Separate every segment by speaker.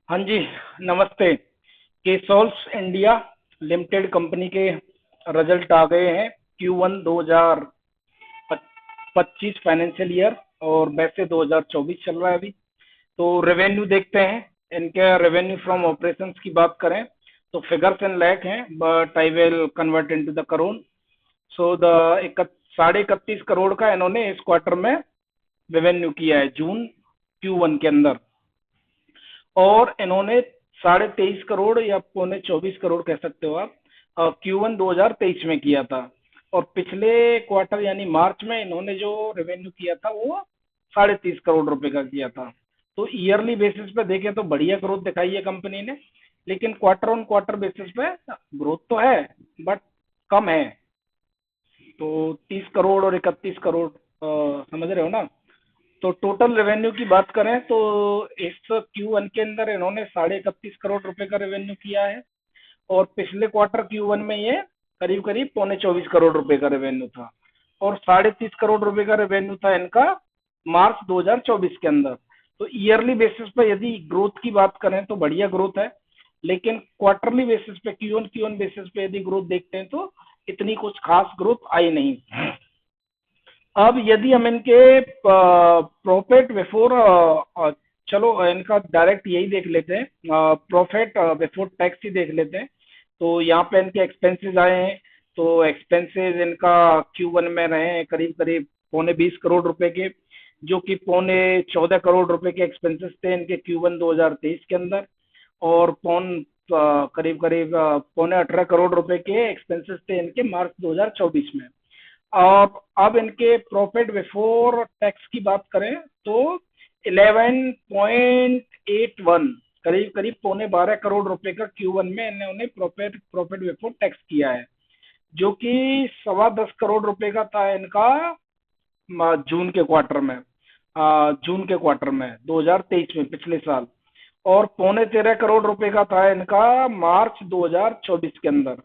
Speaker 1: हाँ जी, नमस्ते। केसोल्स India limited company के रिजल्ट आ गए हैं Q1 2025 फाइनेंशियल ईयर, और वैसे 2024 चल रहा है अभी। तो रेवेन्यू देखते हैं। इनके रेवेन्यू फ्रॉम ऑपरेशंस की बात करें तो फिगर्स इन लैख हैं, but I will convert into the crore. So the 31.5 crore का इन्होंने इस क्वार्टर में रेवेन्यू किया है, जून Q1 के अंदर। और इन्होंने 23.5 करोड़ या 24.25 करोड़ कह सकते हो आप Q1 2023 में किया था। और पिछले क्वार्टर यानी मार्च में इन्होंने जो रेवेन्यू किया था वो 30.5 करोड़ रुपए का किया था। तो ईयरली बेसिस पे देखें तो बढ़िया ग्रोथ दिखाई है कंपनी ने, लेकिन क्वार्टर ऑन क्वार्टर बेसिस पे ग्रोथ तो है बट कम है। तो 30 करोड़ और 31 करोड़, समझ रहे हो ना। तो टोटल रेवेन्यू की बात करें तो इस Q1 के अंदर इन्होंने 31.5 करोड़ रुपए का रेवेन्यू किया है। और पिछले क्वार्टर Q1 में ये करीब करीब 24.25 करोड़ रुपए का रेवेन्यू था। और 30.5 करोड़ रुपए का रेवेन्यू था इनका मार्च 2024 के अंदर। तो ईयरली बेसिस पे यदि ग्रोथ की बात करें तो बढ़िया ग्रोथ है, लेकिन क्वार्टरली बेसिस पे Q1 बेसिस पे यदि ग्रोथ देखते हैं तो इतनी कुछ खास ग्रोथ आई नहीं। अब यदि हम इनके प्रॉफिट बिफोर, चलो इनका डायरेक्ट यही देख लेते हैं, प्रॉफिट बिफोर टैक्स ही देख लेते हैं। तो यहाँ पे इनके एक्सपेंसेस आए हैं। तो एक्सपेंसेस इनका Q1 में रहे हैं करीब करीब 19.25 करोड़ रुपए के, जो कि 14.25 करोड़ रुपए के एक्सपेंसेस थे इनके Q1 2023 के अंदर। और करीब करीब 17.25 करोड़ रुपए के एक्सपेंसेस थे इनके मार्च 2024 में। अब इनके प्रॉफिट बिफोर टैक्स की बात करें तो 11.81, करीब करीब 12.25 करोड़ रुपए का Q1 में इन्होंने प्रॉफिट प्रॉफिट बिफोर टैक्स किया है, जो कि 10.25 करोड़ रुपए का था इनका जून के क्वार्टर में, जून के क्वार्टर में 2023 में, पिछले साल। और 13.25 करोड़ रुपए का था इनका मार्च 2024 के अंदर।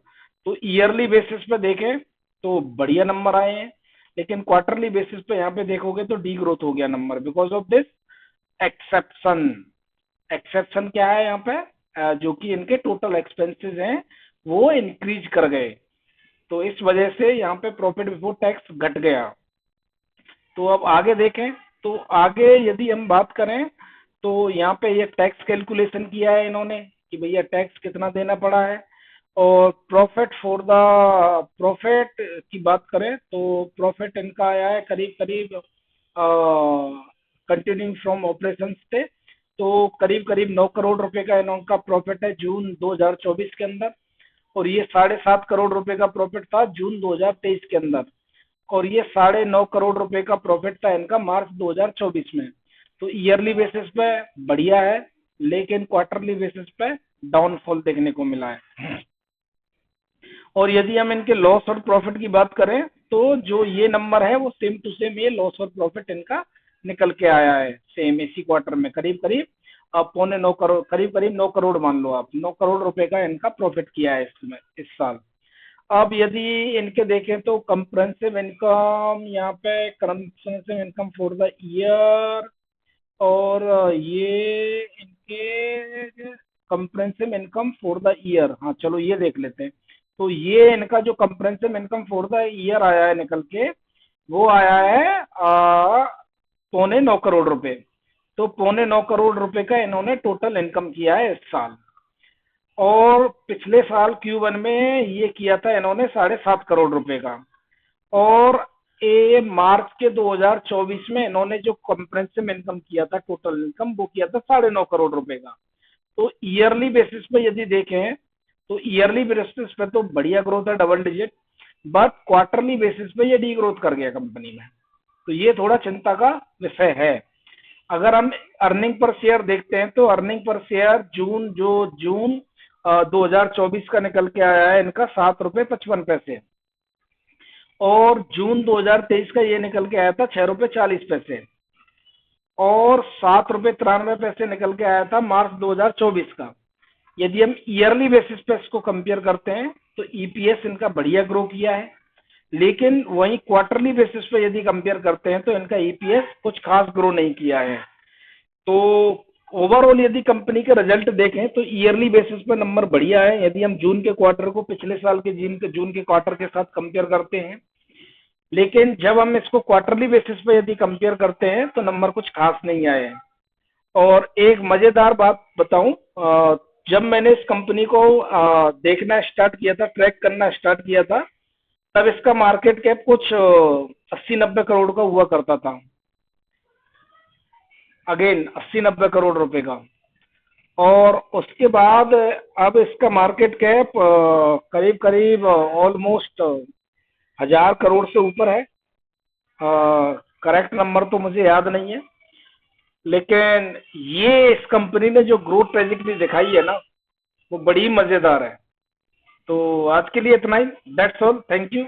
Speaker 1: तो ईयरली बेसिस पे देखें तो बढ़िया नंबर आए हैं, लेकिन क्वार्टरली बेसिस पे यहाँ पे देखोगे तो डी ग्रोथ हो गया number because of this exception. Exception क्या है यहाँ पे, जो कि इनके टोटल एक्सपेंसेस हैं वो इंक्रीज कर गए। तो इस वजह से यहाँ पे प्रॉफिट बिफोर टैक्स घट गया। तो अब आगे देखें तो आगे यदि हम बात करें तो यहाँ पे ये टैक्स कैलकुलेशन किया है इन्होंने कि भैया टैक्स कितना देना पड़ा है। और प्रॉफिट फॉर द प्रॉफिट की बात करें तो प्रॉफिट इनका आया है करीब करीब कंटिन्यूइंग फ्रॉम ऑपरेशंस थे। तो करीब करीब 9 करोड़ रुपए का इनका प्रॉफिट है जून 2024 के अंदर। और ये 7.5 करोड़ रुपए का प्रॉफिट था जून 2023 के अंदर। और ये 9.5 करोड़ रुपए का प्रॉफिट था इनका मार्च 2024 में। तो ईयरली बेसिस पे बढ़िया है, लेकिन क्वार्टरली बेसिस पे डाउनफॉल देखने को मिला है। और यदि हम इनके लॉस और प्रॉफिट की बात करें तो जो ये नंबर है वो सेम टू सेम ये लॉस और प्रॉफिट इनका निकल के आया है सेम इसी क्वार्टर में। करीब करीब 9.25 करोड़, करीब करीब 9 करोड़ मान लो आप, 9 करोड़ रुपए का इनका प्रॉफिट किया है इसमें इस साल। अब यदि इनके देखें तो कंप्रेंसिव इनकम, यहाँ पे comprehensive income for the year, और ये इनके comprehensive income for the year, हाँ चलो ये देख लेते हैं। तो ये इनका जो comprehensive income for the year आया है निकल के, वो आया है 9.25 करोड़ रुपए। तो 9.25 करोड़ रुपए का इन्होंने टोटल इनकम किया है इस साल। और पिछले साल Q1 में ये किया था इन्होंने 7.5 करोड़ रुपए का। और ए मार्च के 2024 में इन्होंने जो कंप्रेंसिव इनकम किया था टोटल इनकम वो किया था 9.5 करोड़ रुपए का। तो ईयरली बेसिस पे यदि देखें तो ईयरली बेसिस पे तो बढ़िया ग्रोथ है, double digit. But quarterly basis पे ये डी ग्रोथ कर गया कंपनी में। तो ये थोड़ा चिंता का विषय है। अगर हम अर्निंग पर शेयर देखते हैं तो अर्निंग पर शेयर जून 2024 का निकल के आया है इनका 7.55 रुपए। और जून 2023 का ये निकल के आया था 6.40 रुपए। और 7.93 रुपए निकल के आया था मार्च 2024 का। यदि हम ईयरली बेसिस पे इसको कंपेयर करते हैं तो ईपीएस इनका बढ़िया ग्रो किया है, लेकिन वहीं क्वार्टरली बेसिस पे यदि कंपेयर करते हैं तो इनका ईपीएस कुछ खास ग्रो नहीं किया है। तो ओवरऑल यदि कंपनी के रिजल्ट देखें तो ईयरली बेसिस पे नंबर बढ़िया है। यदि हम जून के क्वार्टर को पिछले साल के जून के क्वार्टर के साथ कंपेयर करते हैं, लेकिन जब हम इसको क्वार्टरली बेसिस पे यदि कंपेयर करते हैं तो नंबर कुछ खास नहीं आए हैं। और एक मजेदार बात बताऊं, जब मैंने इस कंपनी को देखना स्टार्ट किया था, ट्रैक करना स्टार्ट किया था, तब इसका मार्केट कैप कुछ 80-90 करोड़ का हुआ करता था। अगेन 80-90 करोड़ रुपए का। और उसके बाद अब इसका मार्केट कैप करीब करीब ऑलमोस्ट 1000 करोड़ से ऊपर है। करेक्ट नंबर तो मुझे याद नहीं है, लेकिन ये इस कंपनी ने जो ग्रोथ ट्रेजेक्टरी दिखाई है ना, वो बड़ी मजेदार है। तो आज के लिए इतना ही। That's all, thank you.